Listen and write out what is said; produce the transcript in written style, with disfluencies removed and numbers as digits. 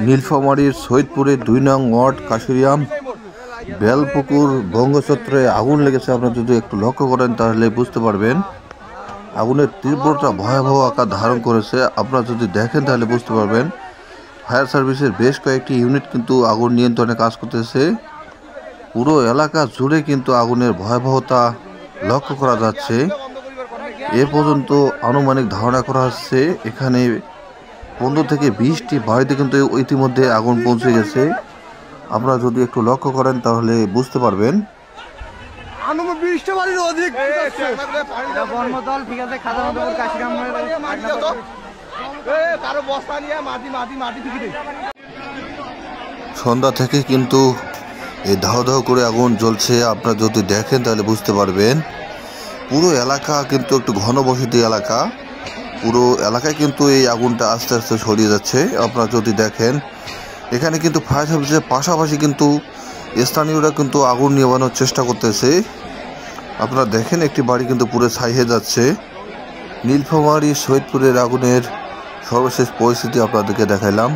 নীলফামারীর সৈয়দপুরের ২ নং ওয়ার্ড কাশিরাম বেলপুকুর বঙ্গচত্রে আগুন লেগেছে। আপনারা যদি একটু লক্ষ্য করেন তাহলে বুঝতে পারবেন আগুনের তীব্রতা ভয়াবহ আকার ধারণ করেছে। আপনারা যদি দেখেন তাহলে বুঝতে পারবেন ফায়ার সার্ভিসের বেশ কয়েকটি ইউনিট কিন্তু আগুন নিয়ন্ত্রণে কাজ করতেছে। পুরো এলাকা জুড়ে কিন্তু আগুনের ভয়াবহতা লক্ষ্য করা যাচ্ছে। এ পর্যন্ত আনুমানিক ধারণা করা হচ্ছে এখানে 15 থেকে 20টি বাড়িতে কিন্তু ইতিমধ্যে আগুন পৌঁছে গেছে। আপনারা যদি একটু লক্ষ্য করেন তাহলে বুঝতে পারবেন। সন্ধ্যা থেকে কিন্তু এই ধাও ধাও করে আগুন জ্বলছে। আপনারা যদি দেখেন তাহলে বুঝতে পারবেন পুরো এলাকা কিন্তু একটু ঘনবসতি এলাকা। পুরো এলাকায় কিন্তু এই আগুনটা আস্তে আস্তে ছড়িয়ে যাচ্ছে। আপনারা যদি দেখেন এখানে কিন্তু ফায়ার সার্ভিসের পাশাপাশি কিন্তু স্থানীয়রা কিন্তু আগুন নিভানোর চেষ্টা করতেছে। আপনারা দেখেন একটি বাড়ি কিন্তু পুরো ছাই হয়ে যাচ্ছে। নীলফামারী সৈয়দপুরের আগুনের সর্বশেষ পরিস্থিতি আপনাদেরকে দেখাইলাম।